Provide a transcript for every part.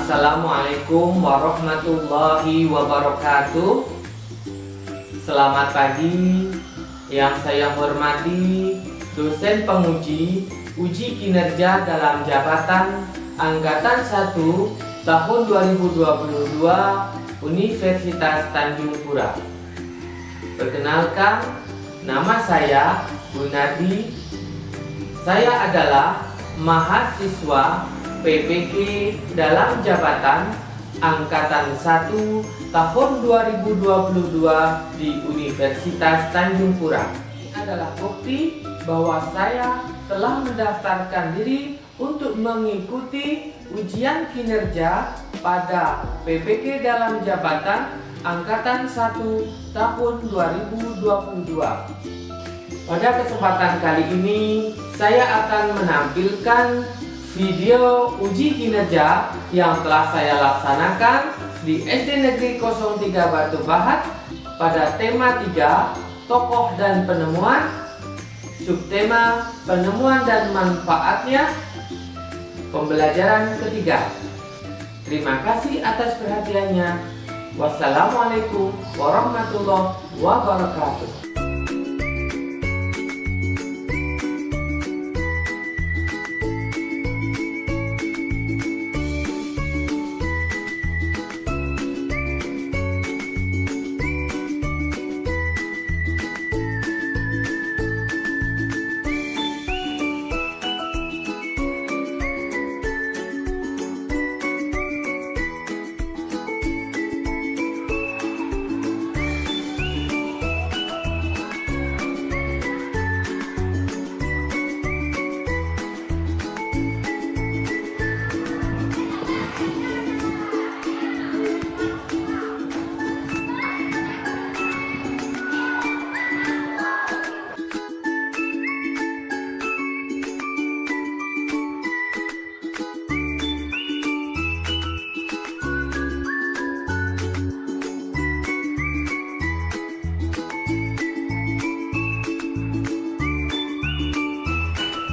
Assalamualaikum warahmatullahi wabarakatuh. Selamat pagi. Yang saya hormati dosen penguji uji kinerja dalam jabatan Angkatan 1 tahun 2022 Universitas Tanjung Pura. Perkenalkan, nama saya Gunardi. Saya adalah mahasiswa PPG dalam jabatan Angkatan 1 tahun 2022 di Universitas Tanjung Pura. Ini adalah bukti bahwa saya telah mendaftarkan diri untuk mengikuti ujian kinerja pada PPG dalam jabatan Angkatan 1 tahun 2022. Pada kesempatan kali ini, saya akan menampilkan video uji kinerja yang telah saya laksanakan di SD Negeri 03 Batu Pahat pada tema 3, tokoh dan penemuan, subtema penemuan dan manfaatnya, pembelajaran ketiga. Terima kasih atas perhatiannya. Wassalamualaikum warahmatullahi wabarakatuh.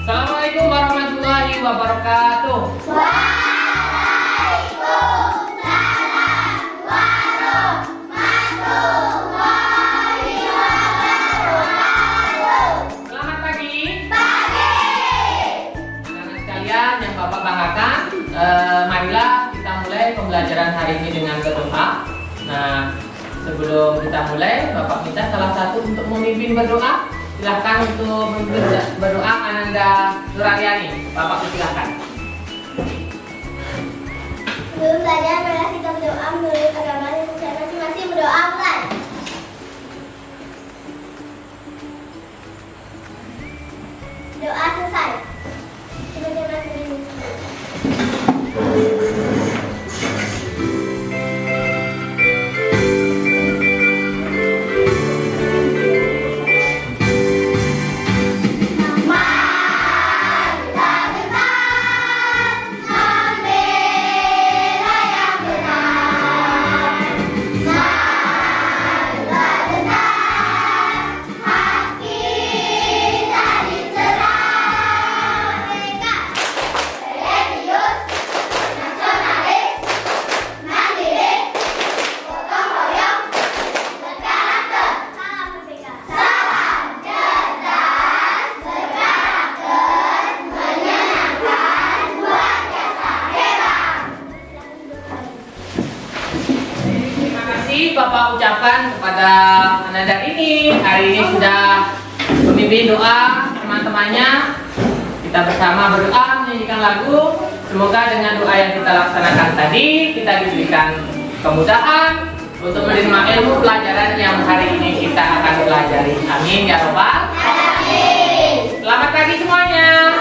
Assalamualaikum warahmatullahi wabarakatuh. Waalaikumsalam warahmatullahi wabarakatuh. Selamat pagi. Pagi. Anak-anak sekalian yang Bapak banggakan, marilah kita mulai pembelajaran hari ini dengan berdoa. Nah, sebelum kita mulai, Bapak minta salah satu untuk memimpin berdoa. Silakan untuk berdoa Ananda Nuraryani. Bapak silakan. Sebelum belajar, marilah kita berdoa menurut agama dan secara masing-masing. Berdoa mulai. Doa selesai. Teman-teman sendiri. Bapak ucapkan kepada Ananda ini. Hari ini sudah memimpin doa teman-temannya. Kita bersama berdoa menyanyikan lagu. Semoga dengan doa yang kita laksanakan tadi, kita diberikan kemudahan untuk menerima ilmu pelajaran yang hari ini kita akan pelajari. Amin ya robbal alamin. Selamat pagi semuanya.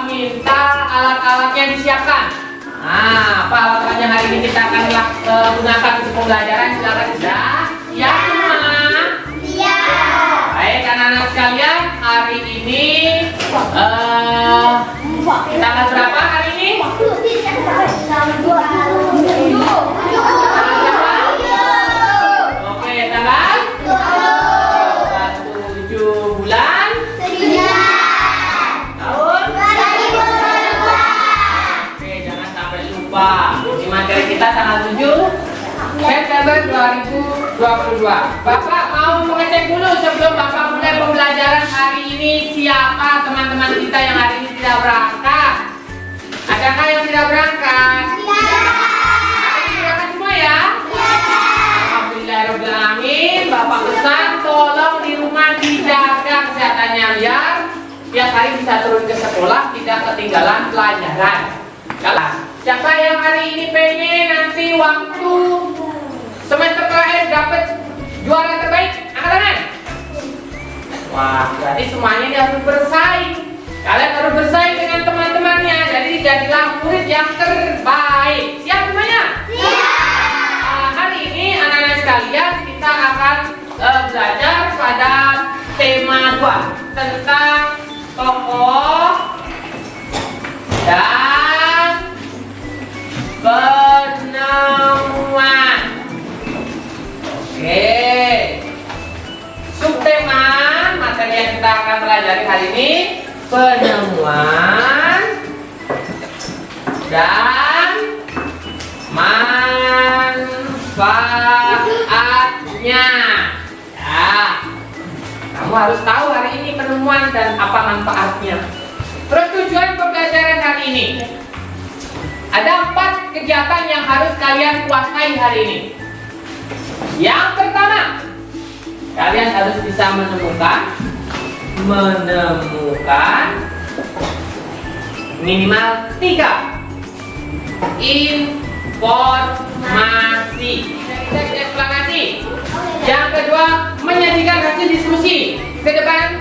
Minta alat-alatnya disiapkan. Nah, apa alat-alatnya hari ini kita akan gunakan untuk pembelajaran? Silakan sudah. Ya semua. Iya. Baik anak-anak sekalian, hari ini tanggal berapa hari ini? 7. 2022. Bapak mau mengecek dulu sebelum Bapak mulai pembelajaran hari ini siapa teman-teman kita yang hari ini tidak berangkat. Adakah yang tidak berangkat? Berangkat semua ya? Alhamdulillahirobbilalamin. Bapak pesan tolong di rumah dijaga kesehatannya biar tiap hari bisa turun ke sekolah tidak ketinggalan pelajaran. Kalau siapa yang hari ini pengen nanti waktu semester terakhir dapat juara terbaik, angkat tangan. Wah, berarti semuanya ini harus bersaing. Kalian harus bersaing dengan teman-temannya. Jadi jadilah murid yang terbaik. Siap semuanya? Siap. Hari ini anak-anak sekalian kita akan belajar pada tema 2 tentang tokoh dan penemuan. Oke. Subtema materi yang kita akan pelajari hari ini penemuan dan manfaatnya. Ya, kamu harus tahu hari ini penemuan dan apa manfaatnya. Terus tujuan pembelajaran hari ini. Ada 4 kegiatan yang harus kalian kuasai hari ini. Yang pertama, kalian harus bisa menemukan minimal 3 informasi. Teks eksplanasi. Yang kedua, menyajikan hasil diskusi ke depan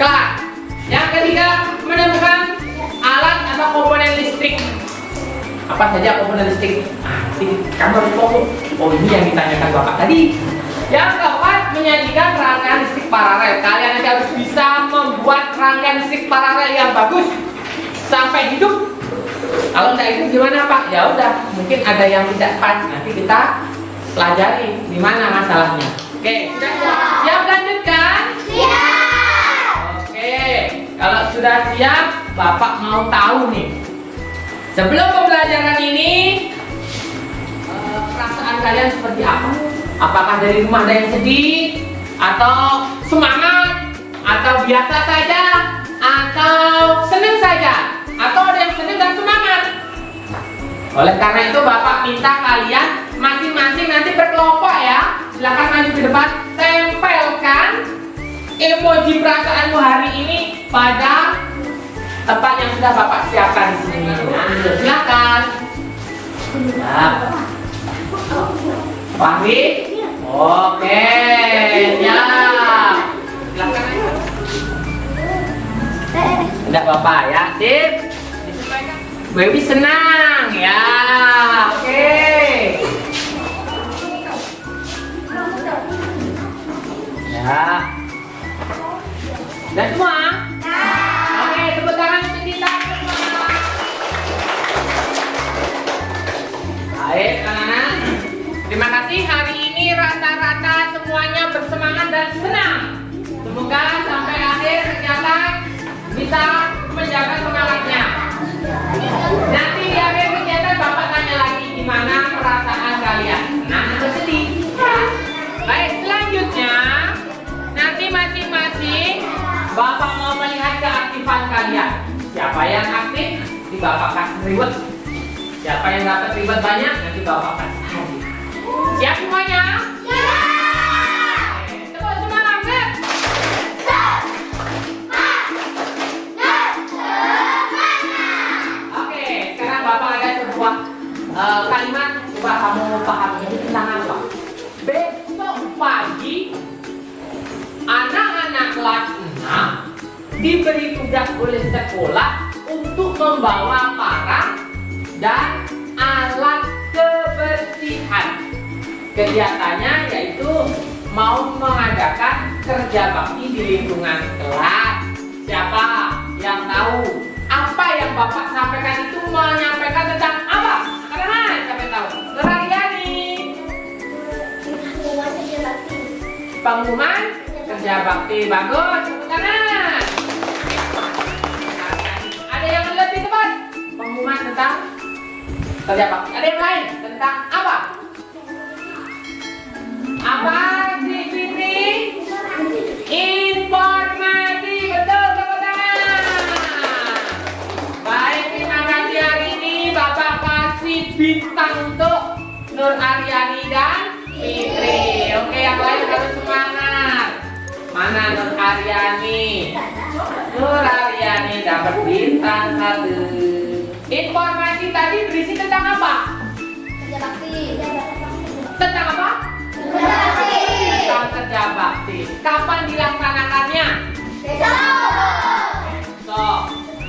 kelas. Yang ketiga, menemukan alat atau komponen listrik. Apa saja komponen listrik? Kamu harus tahu. Oh, ini yang ditanyakan Bapak tadi. Yang keempat, menyajikan rangkaian listrik paralel. Kalian nanti harus bisa membuat rangkaian listrik paralel yang bagus sampai hidup. Kalau tidak itu gimana Pak? Ya udah, mungkin ada yang tidak pas. Nanti kita pelajari di mana masalahnya. Oke, sudah siap lanjutkan? Siap. Oke, kalau sudah siap, Bapak mau tahu nih. Sebelum pembelajaran ini, perasaan kalian seperti apa? Apakah dari rumah ada yang sedih, atau semangat, atau biasa saja, atau senang saja, atau ada yang senang dan semangat? Oleh karena itu Bapak minta kalian masing-masing nanti berkelompok ya. Silakan maju ke depan, tempelkan emoji perasaanmu hari ini pada tempat yang sudah Bapak siapkan di sini. Nah, silakan. Nah. Fahri? Oke, ya. Silakan aja. Tidak Bapak ya, sip. Baby senang ya. Oke. Ya. Sudah semua? Oke, tepuk tangan untuk kita semua. Baik, anak-anak. Terima kasih, hari ini rata-rata semuanya bersemangat dan senang. Semoga sampai akhir kegiatan bisa menjaga semangatnya. Nanti di akhir kegiatan Bapak tanya lagi gimana perasaan kalian, senang atau sedih. Baik, selanjutnya nanti masing-masing Bapak mau melihat keaktifan kalian. Siapa yang aktif, nanti Bapak kasih reward. Siapa yang dapat reward banyak, nanti Bapak kasih hadiah. Siap semuanya? Siap! Tepuk semangat! Oke, sekarang Bapak ada sebuah kalimat. Coba kamu paham ini tentang apa? Besok pagi anak-anak kelas 6 diberi tugas oleh sekolah untuk membawa parang dan alat kebersihan. Kegiatannya yaitu mau mengadakan kerja bakti di lingkungan kelas. Siapa yang tahu apa yang Bapak sampaikan itu menyampaikan tentang apa? Karena siapa yang tahu? Lariani. Pengumuman kerja bakti, bagus. Tepuk tangan. Ada yang lebih tepat? Pengumuman tentang kerja bakti. Ada yang lain tentang apa? Nur Aryani dan Fitri. Oke, yang lain harus semangat. Mana Nur Aryani? Nur Aryani dapat bintang 1. Informasi tadi berisi tentang apa? Kerja bakti. Tentang apa? Kerja bakti. Tentang kerja bakti. Kapan dilaksanakannya? Besok.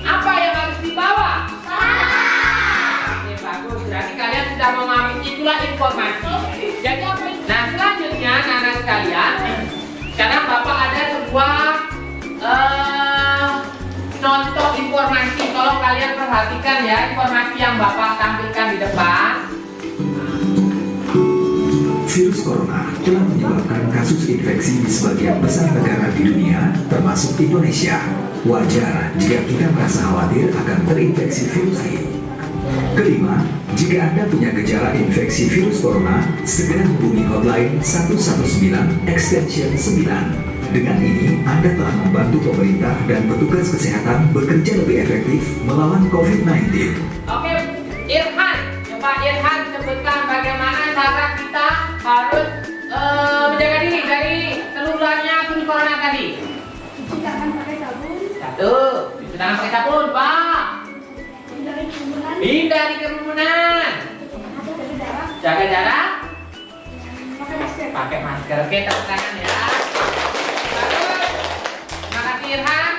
Apa yang harus dibawa? Salah. Oke, bagus. Berarti kalian sudah memahami, itulah informasi. Jadi apa? Nah, selanjutnya anak-anak sekalian, sekarang Bapak ada sebuah contoh informasi. Tolong kalian perhatikan ya informasi yang Bapak tampilkan di depan. Virus corona telah menyebabkan kasus infeksi di sebagian besar negara di dunia, termasuk Indonesia. Wajar jika kita merasa khawatir akan terinfeksi virus ini. Kelima, jika Anda punya gejala infeksi virus corona, segera hubungi hotline 119 extension 9. Dengan ini, Anda telah membantu pemerintah dan petugas kesehatan bekerja lebih efektif melawan COVID-19. Oke, Irhan, coba Irhan sebutkan bagaimana cara kita harus menjaga diri dari tertularnya virus corona tadi. Cuci tangan pakai sabun. 1, cuci tangan pakai sabun, Pak. Hindari kerumunan. Hindari kerumunan. Jaga jarak. Jaga jarak. Pakai masker. Pakai masker. Oke, tepuk tangan ya. Bagus. Terima kasih Irhan.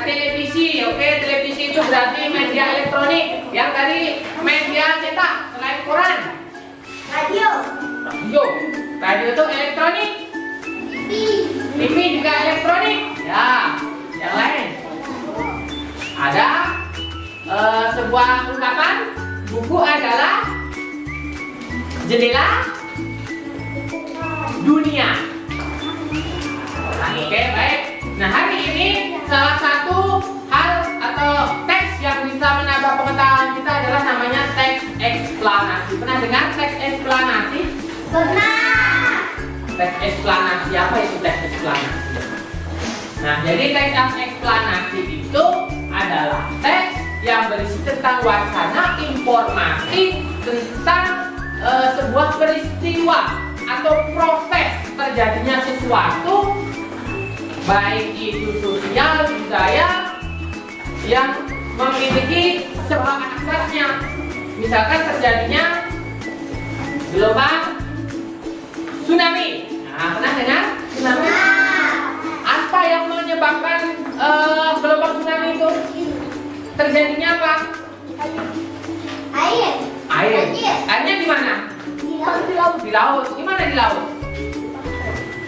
Televisi, oke, televisi itu berarti media elektronik. Yang tadi media cetak selain koran. Radio. Radio itu elektronik. TV. TV juga elektronik. Ya, yang lain. Ada sebuah ungkapan, buku adalah jendela dunia. Nah, oke, baik. Nah, hari ini salah satu hal atau teks yang bisa menambah pengetahuan kita adalah namanya teks eksplanasi. Pernah dengar teks eksplanasi? Pernah. Teks eksplanasi, apa itu teks eksplanasi? Nah, jadi teks eksplanasi itu adalah teks yang berisi tentang wacana informasi tentang sebuah peristiwa atau proses terjadinya sesuatu, baik itu sosial, budaya, yang memiliki sebuah asasnya. Misalkan terjadinya gelombang tsunami. Nah, pernah dengar tsunami? Apa yang menyebabkan gelombang tsunami itu? Terjadinya apa? Air. Air. Airnya di mana? Di laut. Di laut. Di mana di laut?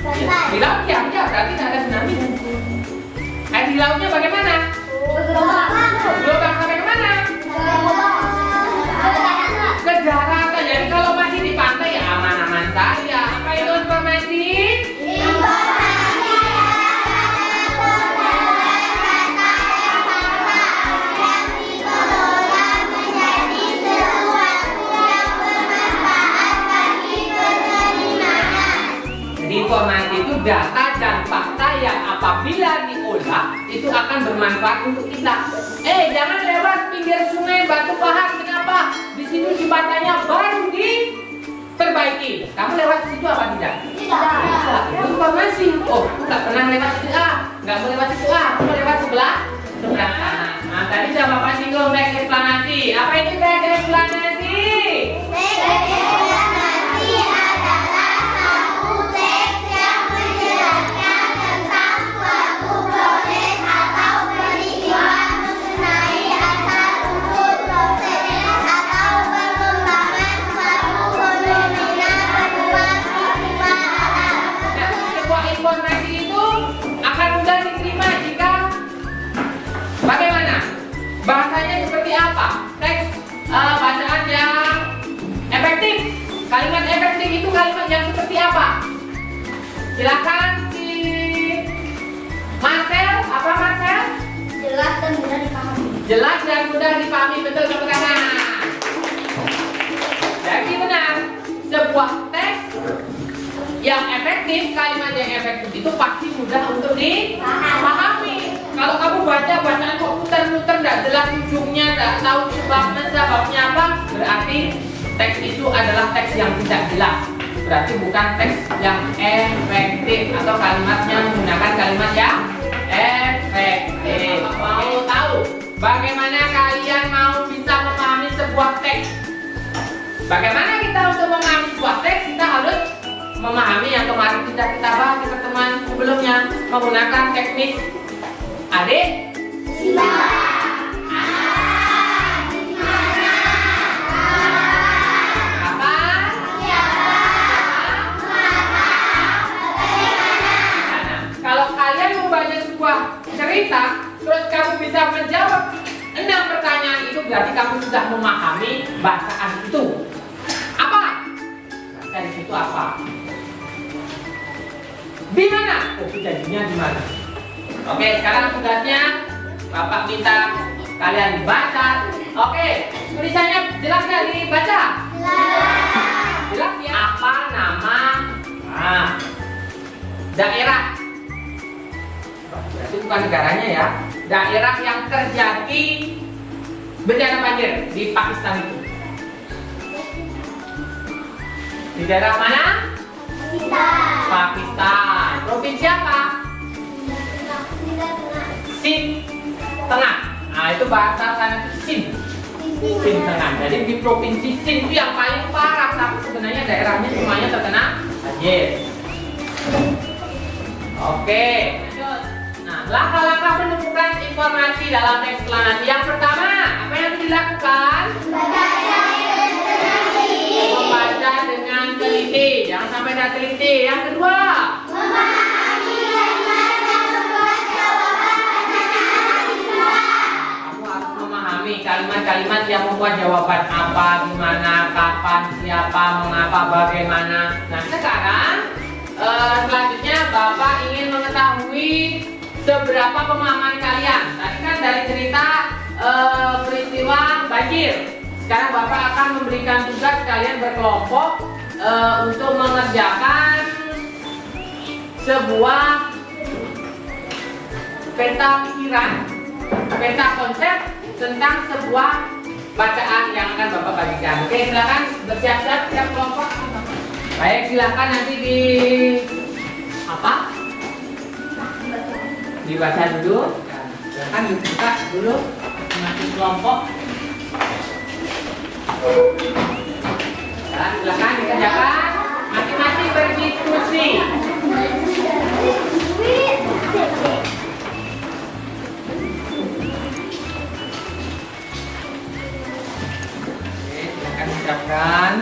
Pantai. Di laut ya, berarti nggak ada tsunami. Air di lautnya bagaimana? Gelombang. Gelombang sampai kemana? Ke daratan. Jadi kalau masih di pantai ya aman-aman saja. Apa itu informasi? Informasi itu data dan fakta yang apabila diolah itu akan bermanfaat untuk kita. Jangan lewat pinggir sungai Batu Pahat. Kenapa? Di situ jembatannya baru diperbaiki. Kamu lewat situ apa tidak? Tidak. Itu informasi. Oh, aku nggak pernah lewat situ A. Nggak mau lewat situ A. Aku mau lewat sebelah sana. Nah, tadi sudah Bapak singgung teks eksplanasi. Apa itu teks eksplanasi? Informasi itu akan mudah diterima jika bagaimana? Bahasanya seperti apa? Teks bacaan yang efektif. Kalimat efektif itu kalimat yang seperti apa? Silakan si Marcel. Apa Marcel? Jelas dan mudah dipahami. Jelas dan mudah dipahami, betul tepuk tangan. Jadi benar, sebuah teks yang efektif, kalimat yang efektif itu pasti mudah untuk dipahami. Kalau kamu baca bacaan kok muter-muter, tidak jelas ujungnya, tidak tahu sebabnya apa, berarti teks itu adalah teks yang tidak jelas, berarti bukan teks yang efektif atau kalimatnya menggunakan kalimat yang efektif. Mau tahu bagaimana kalian mau bisa memahami sebuah teks? Bagaimana kita untuk memahami sebuah teks? Kita harus memahami yang kemarin kita bahas di pertemuan sebelumnya menggunakan teknik adik cerita, terus kamu bisa menjawab 6 pertanyaan itu, berarti kamu sudah memahami bacaan itu. Apa? Baca di situ apa? Di mana? Oh, kejadiannya di mana? Oke, sekarang tugasnya Bapak minta kalian baca. Oke, tulisannya jelas nggak dibaca? Jelas ya. Apa nama daerah? Itu bukan negaranya ya, daerah yang terjadi bencana banjir di Pakistan itu. Di daerah mana? Pakistan. Provinsi apa? Sind Tengah. Nah, itu bahasa sana itu Sind Tengah. Jadi di provinsi Sind itu yang paling parah, tapi sebenarnya daerahnya semuanya terkena banjir. Oke, lanjut. Nah, langkah-langkah menemukan informasi dalam eksplanasi. Yang pertama, apa yang harus dilakukan? Membaca dengan teliti. Jangan sampai tidak teliti. Yang kedua, memahami kalimat dan membuat jawaban. Kamu harus memahami kalimat-kalimat yang membuat jawaban apa, di mana, kapan, siapa, mengapa, bagaimana. Nah, sekarang selanjutnya Bapak ingin mengetahui seberapa pemahaman kalian. Tadi kan dari cerita peristiwa banjir. Sekarang Bapak akan memberikan tugas kalian berkelompok untuk mengerjakan sebuah peta pikiran, peta konsep tentang sebuah bacaan yang akan Bapak bagikan. Oke, silakan bersiap-siap setiap kelompok. Baik, silakan nanti dibaca dulu. Silakan dibuka dulu masing kelompok. Silakan dikerjakan, masing-masing berdiskusi. Oke, silakan diucapkan.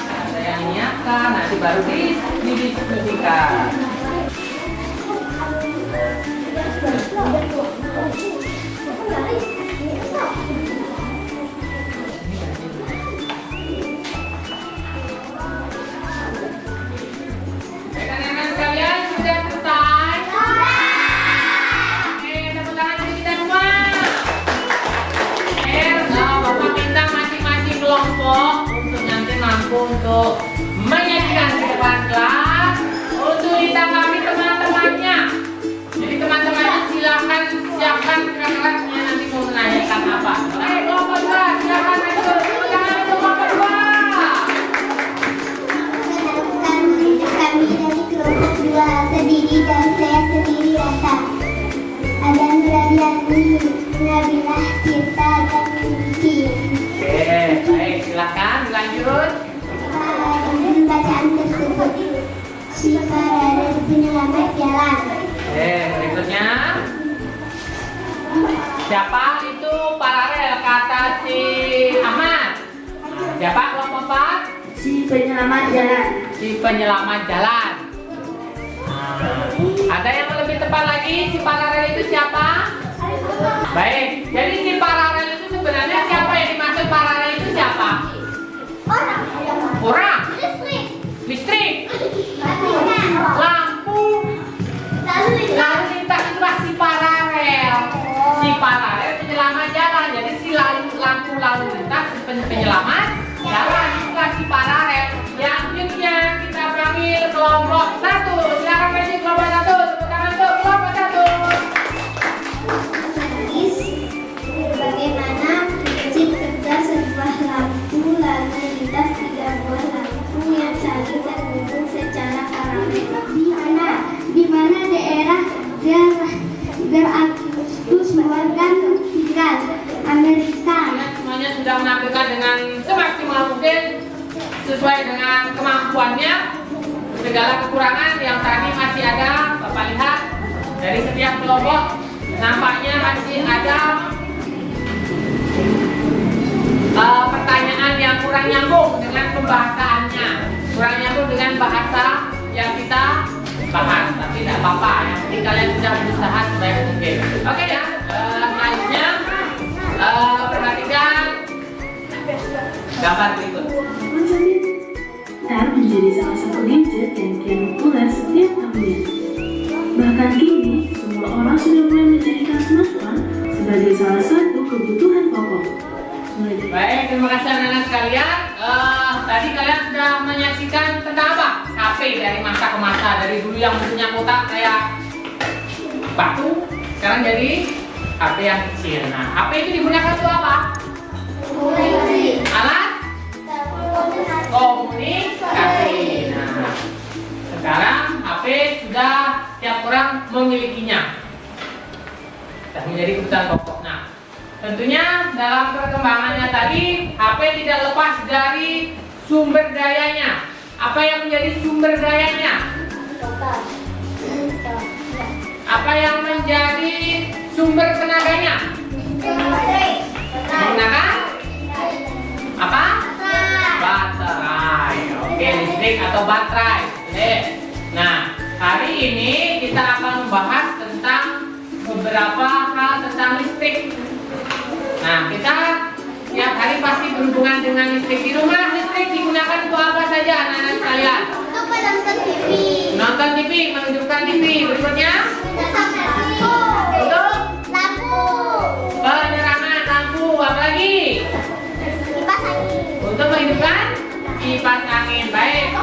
Ada yang menyiapkan, nanti baru didiskusikan. Rekan-rekan sekalian, sudah selesai? Oke, tepuk tangan untuk kita semua. Bapak minta masing-masing kelompok untuk nanti mampu untuk menyajikan di depan kelas untuk ditanggapi teman-temannya. Jadi teman-temannya silahkan siapkan kelasnya nanti mau menanyakan apa. Kelompok 2 silahkan masuk. Tepuk tangan untuk kelompok 2. Kami dari kelompok 2 terdiri dari saya sendiri Rasa, ada Nuradiani, Nabilah, Tirta, dan Lucy. Oke, baik, silakan lanjut. Dengan bacaan tersebut, Syifa Radar penyelamat jalan. Oke, berikutnya. Siapa itu paralel kata si Ahmad? Siapa kelompok 4? Si penyelamat jalan. Si penyelamat jalan. Ada yang lebih tepat lagi, si paralel itu siapa? Baik, jadi si paralel itu sebenarnya siapa yang dimaksud paralel itu siapa? Orang. Listrik. Lampu. Lalu lintas itulah si paralel. Si paralel penyelamat jalan. Jadi si lampu lalu lintas penyelamat jalan itulah si paralel. Yang selanjutnya kita panggil kelompok 1. Silakan kasih kelompok 1. Tepuk tangan untuk kelompok 1. Bagaimana atas 3 buah lampu yang saling terhubung secara paralel. Di mana daerah Ger Agustus Morgan tinggal, Amerika. Semuanya sudah menampilkan dengan semaksimal mungkin sesuai dengan kemampuannya. Segala kekurangan yang tadi masih ada, Bapak lihat dari setiap kelompok nampaknya masih ada pertanyaan yang kurang nyambung dengan pembahasannya, kurang nyambung dengan bahasa yang kita bahas. Tapi tidak apa-apa, yang penting kalian sudah berusaha sebaik mungkin. Oke ya, selanjutnya perhatikan gambar berikut. Tab menjadi salah satu gadget yang kian populer setiap tahunnya. Bahkan kini, semua orang sudah mulai menjadikan smartphone sebagai salah satu kebutuhan pokok. Baik, terima kasih anak-anak sekalian. Tadi kalian sudah menyaksikan tentang apa? HP dari masa ke masa, dari dulu yang bentuknya kotak kayak batu, sekarang jadi HP yang kecil. Nah, HP itu digunakan untuk apa? Alat komunikasi. Nah, sekarang HP sudah setiap orang memilikinya. Sudah menjadi kebutuhan pokok. Nah, tentunya dalam perkembangannya tadi HP tidak lepas dari sumber dayanya. Apa yang menjadi sumber dayanya? Apa yang menjadi sumber tenaganya? Menggunakan apa? Baterai. Oke, listrik atau baterai. Oke. Nah, hari ini kita akan membahas tentang beberapa hal tentang listrik. Nah, kita tiap hari pasti berhubungan dengan listrik. Di rumah listrik digunakan untuk apa saja anak-anak sekalian? Untuk menonton TV. Nonton TV, menghidupkan TV. Berikutnya untuk Lampu. penerangan lampu. Apa lagi? Kipas angin. Untuk menghidupkan kipas angin. Baik.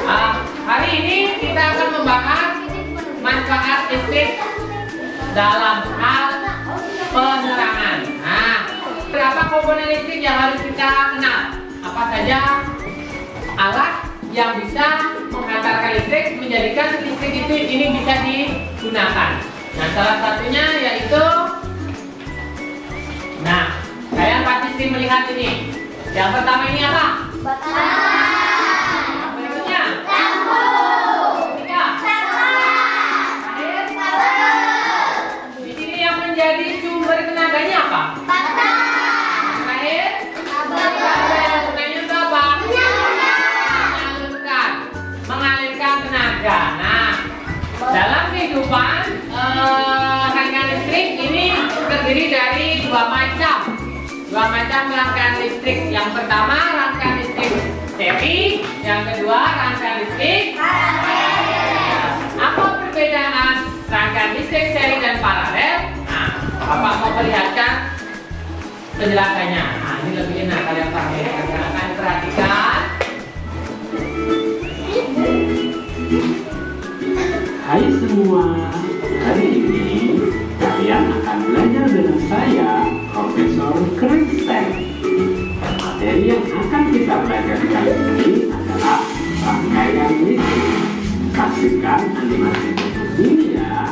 Nah, hari ini kita akan membahas manfaat listrik dalam hal penerangan. Nah, berapa komponen listrik yang harus kita kenal? Apa saja alat yang bisa menghantarkan listrik, menjadikan listrik itu ini bisa digunakan. Nah, salah satunya yaitu, nah, kalian pasti sering melihat ini. Yang pertama ini apa? Yang berikutnya? Ketiga? Di sini yang menjadi sumber tenaganya apa? Terakhir? Yang gunanya untuk apa? Mengalirkan tenaga. Nah, dalam kehidupan rangkaian listrik ini terdiri dari dua macam rangkaian listrik. Yang pertama rangkaian listrik seri, yang kedua rangkaian listrik paralel. Apa perbedaan rangkaian listrik seri dan paralel? Nah, Bapak mau perlihatkan penjelasannya. Nah, ini lebih enak kalian akan perhatikan. Hai semua, hari ini kalian akan belajar dengan saya, Profesor Kristen. Materi yang akan kita belajar kali ini adalah rangkaian listrik. Saksikan animasi ini ya.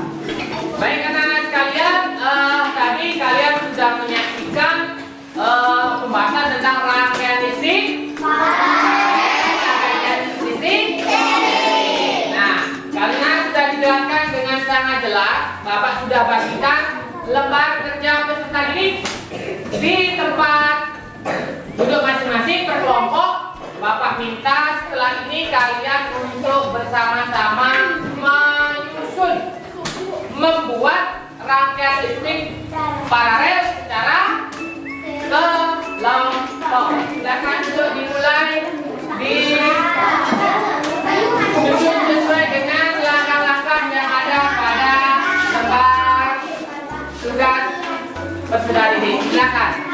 Baik anak-anak sekalian, tadi kalian sudah menyaksikan pembahasan tentang rangkaian listrik, rangkaian listrik. Nah, karena sudah dijelaskan dengan sangat jelas, Bapak sudah bagikan lembar kerja peserta didik di tempat duduk masing-masing per kelompok. Bapak minta setelah ini kalian untuk bersama-sama menyusun, membuat rangkaian listrik paralel secara kelompok. Silakan untuk dimulai disusun sesuai dengan langkah-langkah yang ada pada lembar tugas peserta didik. Silakan.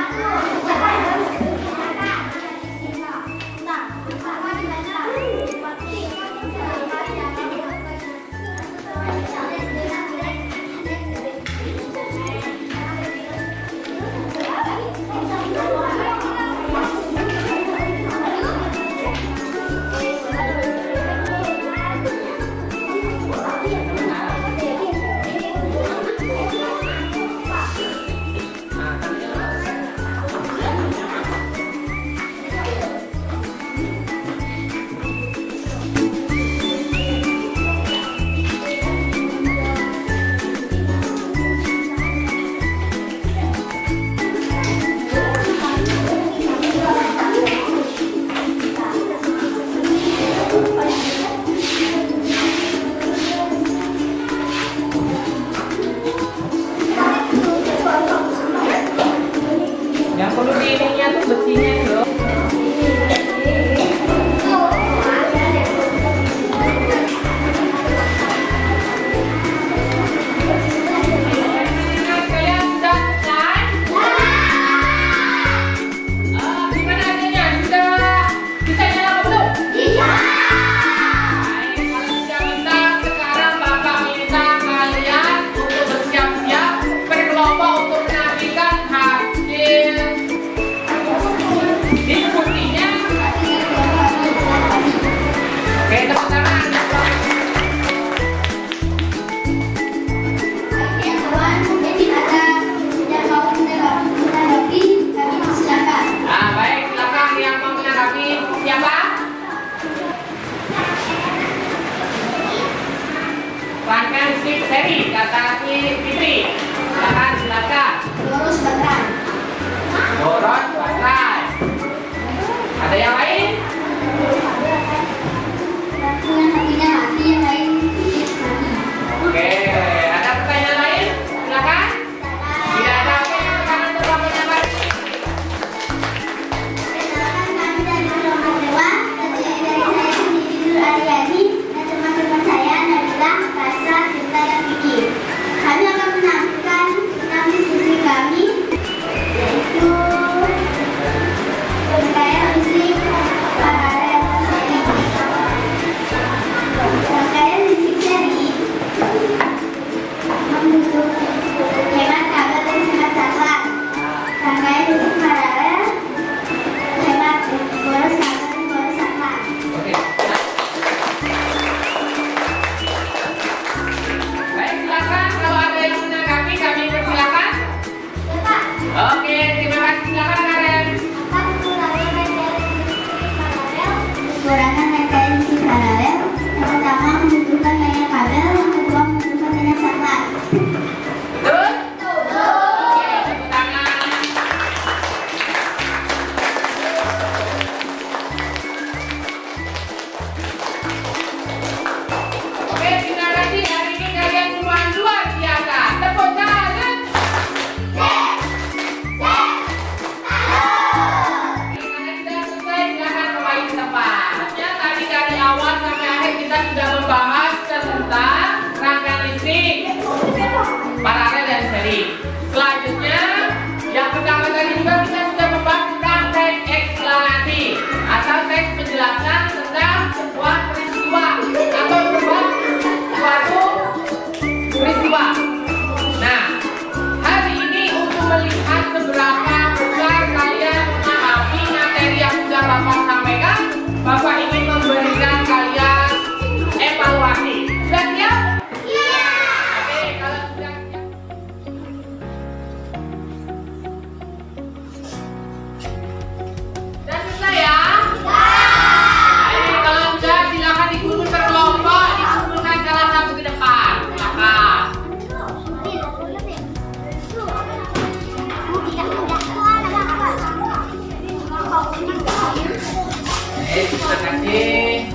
terima kasih.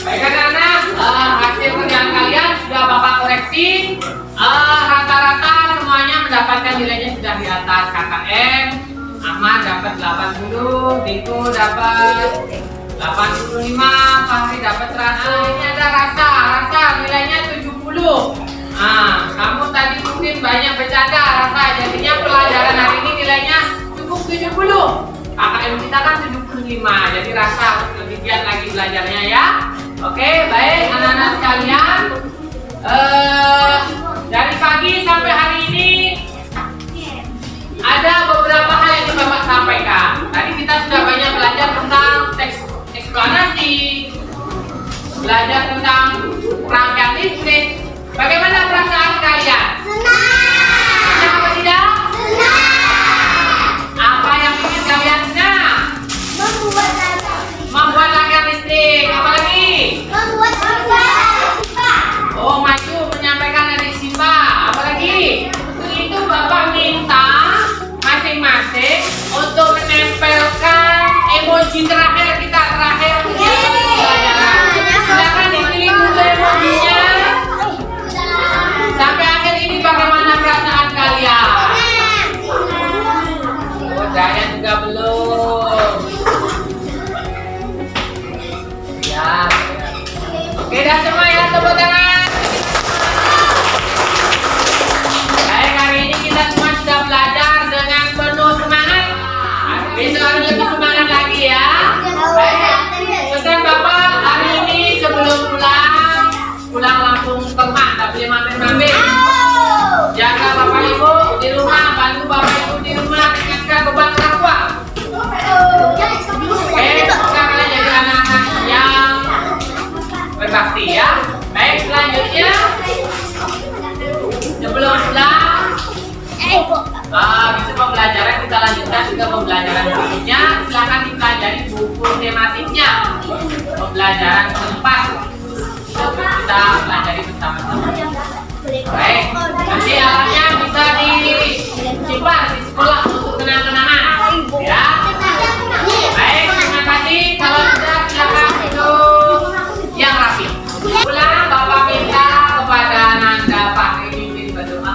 Baik anak-anak, hasil kerjaan kalian sudah Bapak koreksi. Rata-rata semuanya mendapatkan nilainya sudah di atas. KKM, Ahmad dapat 80, Diko dapat 85, Fahri dapat 100. Ini ada rasa nilainya 70. Kamu tadi mungkin banyak bercanda rasa, jadinya pelajaran hari ini nilainya cukup 70. KKM kita kan 75, jadi rasa harus lebih giat lagi belajarnya ya. Oke, baik anak-anak sekalian. Dari pagi sampai hari ini ada beberapa hal yang Bapak sampaikan. Tadi kita sudah banyak belajar tentang teks eksplanasi, belajar tentang rangkaian listrik. Bagaimana perasaan kalian? Senang apa tidak? Apa yang ingin kalian senang? Membuat rangkaian listrik. Apa lagi? Oh, maju menyampaikan dari Simba. Apa lagi? Untuk itu Bapak minta masing-masing untuk menempelkan emoji terakhir kita pelajaran. Silakan dipilih dulu emojinya. Sampai akhir ini bagaimana perasaan kalian? Oh, saya juga belum. Ya. Oke, dah semua ya, tepuk tangan. Baik, hari ini kita semua sudah belajar dengan penuh semangat. Besok harus lebih semangat lagi ya. Baik, pesan Bapak hari ini sebelum pulang langsung ke rumah, tak boleh mampir-mampir. Jaga Bapak Ibu di rumah, bantu Bapak Ibu di rumah, ringankan beban orang tua. Oke, semoga kalian jadi anak-anak yang berbakti ya. Baik, selanjutnya sebelum pulang bisa pembelajaran kita lanjutkan juga pembelajaran berikutnya. Silakan dipelajari buku tematiknya. Pembelajaran keempat kita pelajari bersama-sama. Baik, nanti alatnya bisa disimpan di sekolah untuk kenang-kenangan ya. Baik, terima kasih. Kalau sudah silakan duduk yang rapi. Pulang Bapak minta kepada Nanda Fahri pimpin berdoa.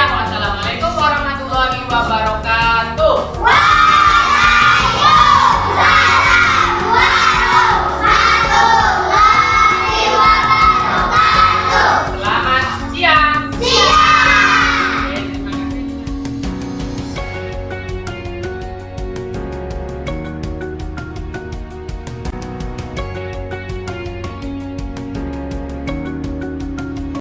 Wassalamualaikum warahmatullahi wabarakatuh.